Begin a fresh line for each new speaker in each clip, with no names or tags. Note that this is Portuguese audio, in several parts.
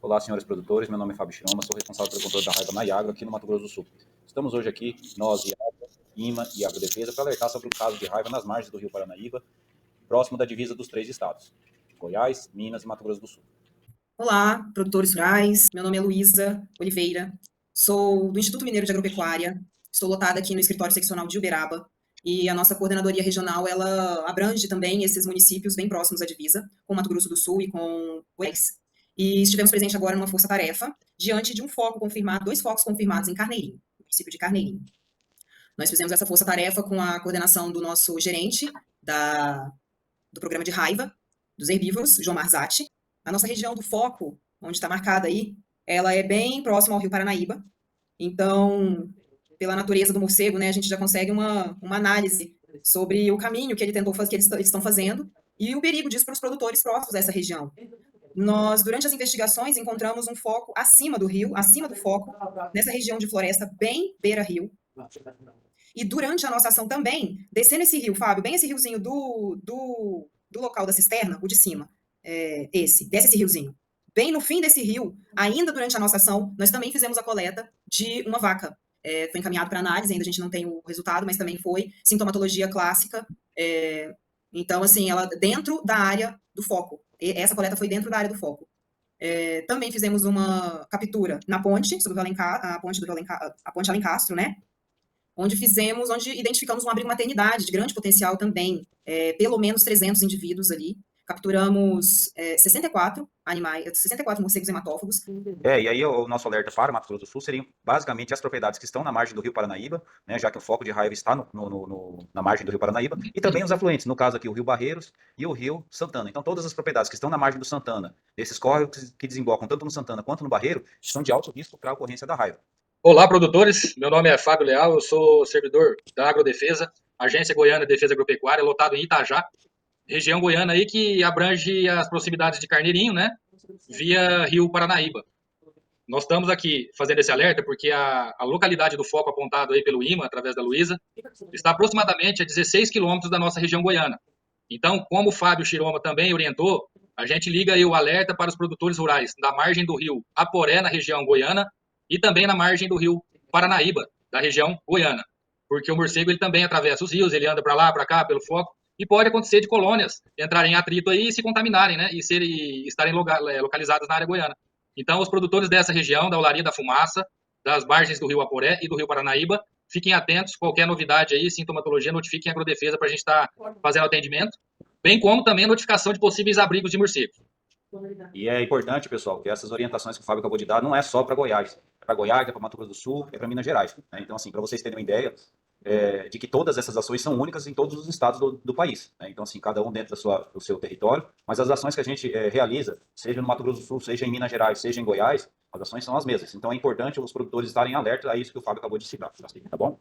Olá, senhores produtores, meu nome é Fábio Chiroma, sou responsável pelo controle da raiva na Iagro, aqui no Mato Grosso do Sul. Estamos hoje aqui, nós, Iagro, IMA e Agrodefesa, para alertar sobre o caso de raiva nas margens do rio Paranaíba, próximo da divisa dos 3 estados, Goiás, Minas e Mato Grosso do Sul.
Olá, produtores rurais. Meu nome é Luísa Oliveira. Sou do Instituto Mineiro de Agropecuária. Estou lotada aqui no escritório seccional de Uberaba. E a nossa coordenadoria regional, ela abrange também esses municípios bem próximos à divisa, com Mato Grosso do Sul e com Goiás. E estivemos presentes agora numa força-tarefa, diante de um foco confirmado, 2 focos confirmados em Carneirinho, no município de Carneirinho. Nós fizemos essa força-tarefa com a coordenação do nosso gerente do programa de raiva dos herbívoros, João Marzatti. A nossa região do foco, onde está marcada aí, ela é bem próxima ao rio Paranaíba. Então, pela natureza do morcego, né, a gente já consegue uma análise sobre o caminho que ele tentou fazer, que eles estão fazendo e o perigo disso para os produtores próximos dessa região. Nós, durante as investigações, encontramos um foco acima do rio, acima do foco, nessa região de floresta, bem beira-rio. E durante a nossa ação também, descendo esse rio, Fábio, bem esse riozinho do local da cisterna, o de cima, desce esse riozinho. Bem no fim desse rio, ainda durante a nossa ação, nós também fizemos a coleta de uma vaca. Foi encaminhado para análise, ainda a gente não tem o resultado, mas também foi sintomatologia clássica. Então, assim, ela dentro da área do foco. Essa coleta foi dentro da área do foco. Também fizemos uma captura na ponte, sobre a ponte a ponte Alencastro, né? Onde identificamos um abrigo maternidade de grande potencial também, pelo menos 300 indivíduos ali. Capturamos 64 animais, 64 morcegos hematófagos.
E aí o nosso alerta para o Mato Grosso do Sul seriam basicamente as propriedades que estão na margem do rio Paranaíba, né, já que o foco de raiva está na margem do rio Paranaíba, e também os afluentes, no caso aqui o rio Barreiros e o rio Santana. Então todas as propriedades que estão na margem do Santana, esses córregos que desembocam tanto no Santana quanto no Barreiro, estão de alto risco para a ocorrência da raiva.
Olá, produtores. Meu nome é Fábio Leal, eu sou servidor da Agrodefesa, Agência Goiana de Defesa Agropecuária, lotado em Itajá, região goiana aí que abrange as proximidades de Carneirinho, né, via Rio Paranaíba. Nós estamos aqui fazendo esse alerta porque a localidade do foco apontado aí pelo IMA, através da Luísa, está aproximadamente a 16 quilômetros da nossa região goiana. Então, como o Fábio Chiroma também orientou, a gente liga aí o alerta para os produtores rurais da margem do rio Aporé, na região goiana, e também na margem do rio Paranaíba, da região goiana. Porque o morcego ele também atravessa os rios, ele anda para lá, para cá, pelo foco, e pode acontecer de colônias entrarem em atrito aí e se contaminarem, né? E estarem localizadas na área goiana. Então, os produtores dessa região, da Olaria da Fumaça, das margens do rio Aporé e do rio Paranaíba, fiquem atentos, qualquer novidade aí, sintomatologia, notifiquem a Agrodefesa para a gente estar fazendo atendimento, bem como também a notificação de possíveis abrigos de morcegos.
E é importante, pessoal, que essas orientações que o Fábio acabou de dar não é só para Goiás. É para Goiás, é para Mato Grosso do Sul, é para Minas Gerais. Né? Então, assim, para vocês terem uma ideia de que todas essas ações são únicas em todos os estados do país. Né? Então, assim, cada um dentro do seu território. Mas as ações que a gente realiza, seja no Mato Grosso do Sul, seja em Minas Gerais, seja em Goiás, as ações são as mesmas. Então, é importante os produtores estarem alerta a isso que o Fábio acabou de citar. Tá bom?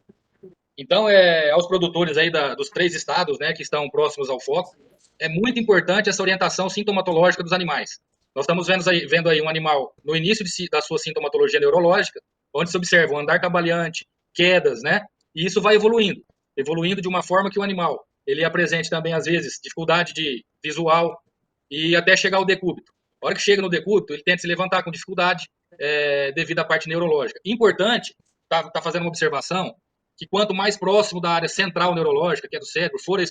Então, aos produtores aí dos 3 estados, né, que estão próximos ao foco, é muito importante essa orientação sintomatológica dos animais. Nós estamos vendo aí um animal no início da sua sintomatologia neurológica, onde se observa um andar cambaleante, quedas, né? E isso vai evoluindo de uma forma que o animal ele apresente também, às vezes, dificuldade de visual e até chegar ao decúbito. A hora que chega no decúbito, ele tenta se levantar com dificuldade devido à parte neurológica. Importante, tá fazendo uma observação, que quanto mais próximo da área central neurológica, que é do cérebro, for a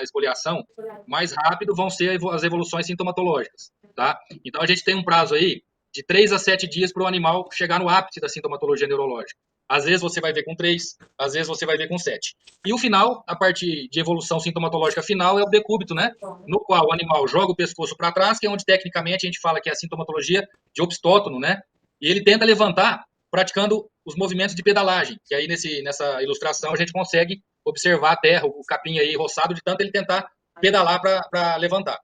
espoliação, mais rápido vão ser as evoluções sintomatológicas, tá? Então, a gente tem um prazo aí de 3 a 7 dias para o animal chegar no ápice da sintomatologia neurológica. Às vezes você vai ver com 3, às vezes você vai ver com 7. E o final, a parte de evolução sintomatológica final é o decúbito, né? No qual o animal joga o pescoço para trás, que é onde tecnicamente a gente fala que é a sintomatologia de obstótono, né? E ele tenta levantar praticando os movimentos de pedalagem, que aí nessa ilustração a gente consegue observar a terra, o capim aí roçado, de tanto ele tentar pedalar para levantar.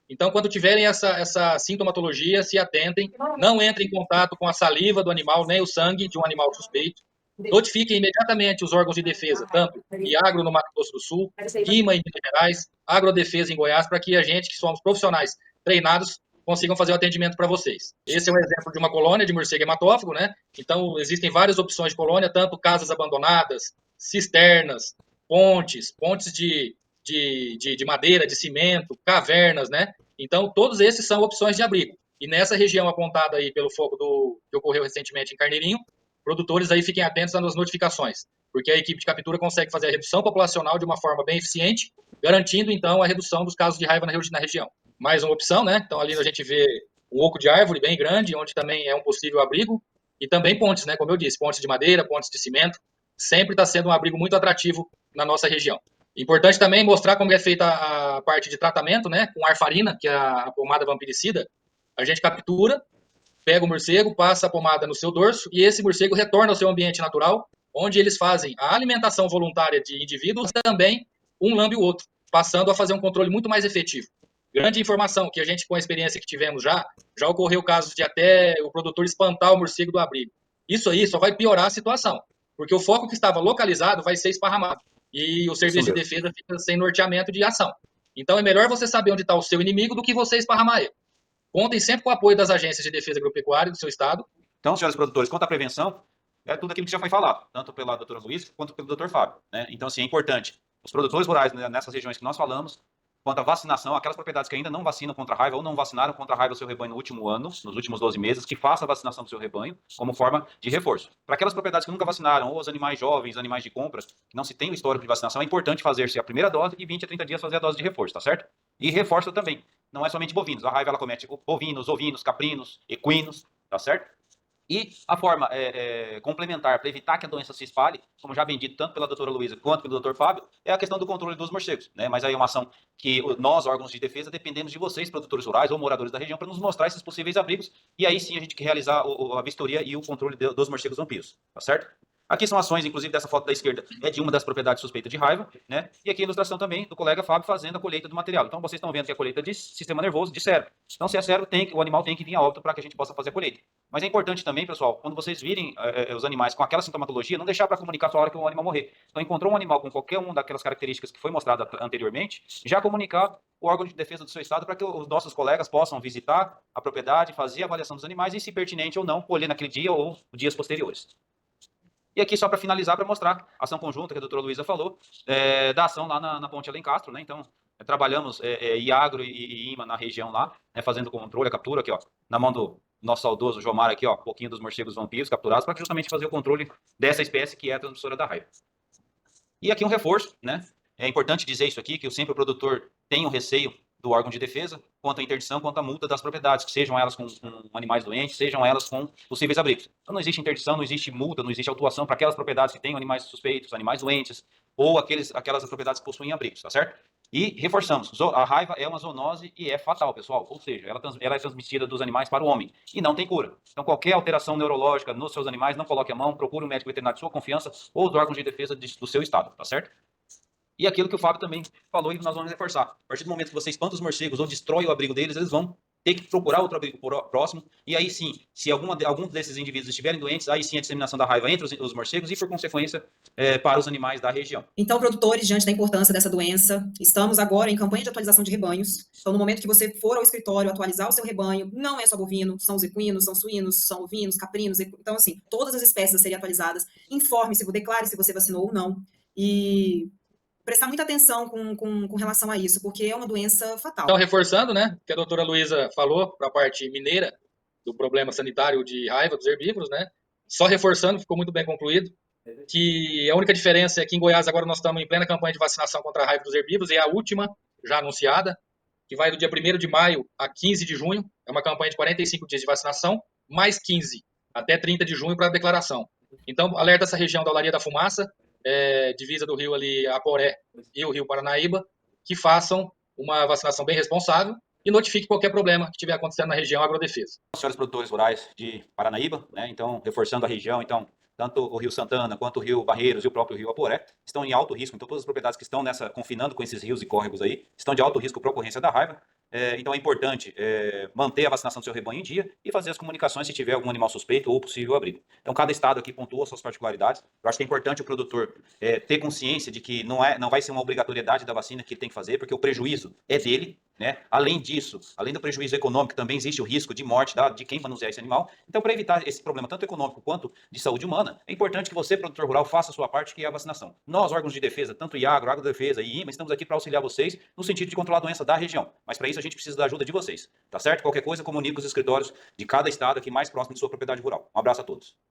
Então, quando tiverem essa sintomatologia, se atentem, não entrem em contato com a saliva do animal, nem o sangue de um animal suspeito. Notifiquem imediatamente os órgãos de defesa, tanto IAGRO no Mato Grosso do Sul, IMA em Minas Gerais, Agrodefesa em Goiás, para que a gente, que somos profissionais treinados, consigam fazer o atendimento para vocês. Esse é um exemplo de uma colônia de morcego hematófago, né? Então, existem várias opções de colônia, tanto casas abandonadas, cisternas, pontes de madeira, de cimento, cavernas, né? Então, todos esses são opções de abrigo. E nessa região apontada aí pelo foco que ocorreu recentemente em Carneirinho, produtores aí fiquem atentos às notificações, porque a equipe de captura consegue fazer a redução populacional de uma forma bem eficiente, garantindo, então, a redução dos casos de raiva na região. Mais uma opção, né? Então, ali a gente vê um oco de árvore bem grande, onde também é um possível abrigo, e também pontes, né? Como eu disse, pontes de madeira, pontes de cimento, sempre está sendo um abrigo muito atrativo na nossa região. Importante também mostrar como é feita a parte de tratamento, né? Com arfarina, que é a pomada vampiricida, a gente captura, pega o morcego, passa a pomada no seu dorso e esse morcego retorna ao seu ambiente natural, onde eles fazem a alimentação voluntária de indivíduos e também um lambe o outro, passando a fazer um controle muito mais efetivo. Grande informação que a gente, com a experiência que tivemos já ocorreu casos de até o produtor espantar o morcego do abrigo. Isso aí só vai piorar a situação, porque o foco que estava localizado vai ser esparramado e o serviço de defesa fica sem norteamento de ação. Então é melhor você saber onde está o seu inimigo do que você esparramar ele. Contem sempre com o apoio das agências de defesa agropecuária do seu estado.
Então, senhores produtores, quanto à prevenção, é tudo aquilo que já foi falado, tanto pela doutora Luísa quanto pelo doutor Fábio, né? Então, assim, é importante, os produtores rurais, né, nessas regiões que nós falamos, quanto à vacinação, aquelas propriedades que ainda não vacinam contra a raiva ou não vacinaram contra a raiva do seu rebanho no último ano, nos últimos 12 meses, que faça a vacinação do seu rebanho como forma de reforço. Para aquelas propriedades que nunca vacinaram, ou os animais jovens, animais de compras, que não se tem o histórico de vacinação, é importante fazer-se a primeira dose e 20 a 30 dias fazer a dose de reforço, tá certo? E reforça também, não é somente bovinos, a raiva ela comete bovinos, ovinos, caprinos, equinos, tá certo? E a forma complementar para evitar que a doença se espalhe, como já bem dito tanto pela doutora Luísa quanto pelo doutor Fábio, é a questão do controle dos morcegos, né? Mas aí é uma ação que nós, órgãos de defesa, dependemos de vocês, produtores rurais ou moradores da região, para nos mostrar esses possíveis abrigos e aí sim a gente realizar a vistoria e o controle dos morcegos vampiros, tá certo? Aqui são ações, inclusive dessa foto da esquerda, é de uma das propriedades suspeitas de raiva, né? E aqui a ilustração também do colega Fábio fazendo a colheita do material. Então vocês estão vendo que é a colheita de sistema nervoso, de cérebro. Então se é cérebro, o animal tem que vir a óbito para que a gente possa fazer a colheita. Mas é importante também, pessoal, quando vocês virem os animais com aquela sintomatologia, não deixar para comunicar só a hora que o animal morrer. Então encontrou um animal com qualquer uma daquelas características que foi mostrada anteriormente, já comunicar o órgão de defesa do seu estado para que os nossos colegas possam visitar a propriedade, fazer a avaliação dos animais e, se pertinente ou não, colher naquele dia ou dias posteriores. E aqui, só para finalizar, para mostrar a ação conjunta que a doutora Luísa falou, da ação lá na Ponte Alencastro, né? Então, trabalhamos Iagro e IMA na região lá, né, fazendo controle, a captura aqui, ó, na mão do nosso saudoso Jomar aqui, ó, um pouquinho dos morcegos vampiros capturados, para justamente fazer o controle dessa espécie que é a transmissora da raiva. E aqui um reforço, né? É importante dizer isso aqui, que sempre o produtor tem um receio do órgão de defesa quanto à interdição, quanto à multa das propriedades, que sejam elas com animais doentes, sejam elas com possíveis abrigos. Então não existe interdição, não existe multa, não existe autuação para aquelas propriedades que têm animais suspeitos, animais doentes, ou aquelas propriedades que possuem abrigos, tá certo? E reforçamos, a raiva é uma zoonose e é fatal, pessoal, ou seja, ela é transmitida dos animais para o homem e não tem cura. Então qualquer alteração neurológica nos seus animais, não coloque a mão, procure um médico veterinário de sua confiança ou os órgãos de defesa do seu estado, tá certo? E aquilo que o Fábio também falou e nós vamos reforçar. A partir do momento que você espanta os morcegos ou destrói o abrigo deles, eles vão ter que procurar outro abrigo próximo. E aí sim, se algum desses indivíduos estiverem doentes, aí sim a disseminação da raiva entre os morcegos e, por consequência, para os animais da região.
Então, produtores, diante da importância dessa doença, estamos agora em campanha de atualização de rebanhos. Então, no momento que você for ao escritório atualizar o seu rebanho, não é só bovino, são os equinos, são suínos, são ovinos, caprinos. Então, assim, todas as espécies a serem atualizadas. Informe-se, declare se você vacinou ou não. E prestar muita atenção com relação a isso, porque é uma doença fatal.
Então, reforçando, né, que a doutora Luísa falou para a parte mineira do problema sanitário de raiva dos herbívoros, né, só reforçando, ficou muito bem concluído, que a única diferença é que em Goiás agora nós estamos em plena campanha de vacinação contra a raiva dos herbívoros, e é a última já anunciada, que vai do dia 1º de maio a 15 de junho, é uma campanha de 45 dias de vacinação, mais 15, até 30 de junho para a declaração. Então, alerta essa região da Olaria da Fumaça, divisa do rio ali Aporé e o rio Paranaíba, que façam uma vacinação bem responsável e notifique qualquer problema que estiver acontecendo na região agrodefesa.
Senhores produtores rurais de Paranaíba, né, então, reforçando a região, então, tanto o Rio Santana quanto o Rio Barreiros e o próprio Rio Aporé estão em alto risco. Então, todas as propriedades que estão confinando com esses rios e córregos aí estão de alto risco para ocorrência da raiva. Então, é importante manter a vacinação do seu rebanho em dia e fazer as comunicações se tiver algum animal suspeito ou possível abrigo. Então, cada estado aqui pontua suas particularidades. Eu acho que é importante o produtor ter consciência de que não vai ser uma obrigatoriedade da vacina que ele tem que fazer, porque o prejuízo é dele, né? Além disso, além do prejuízo econômico, também existe o risco de morte de quem manusear esse animal. Então, para evitar esse problema tanto econômico quanto de saúde humana, é importante que você, produtor rural, faça a sua parte, que é a vacinação. Nós, órgãos de defesa, tanto IAGRO, Agrodefesa e IMA, estamos aqui para auxiliar vocês no sentido de controlar a doença da região. Mas para isso a gente precisa da ajuda de vocês, tá certo? Qualquer coisa, comunique com os escritórios de cada estado aqui mais próximo de sua propriedade rural. Um abraço a todos.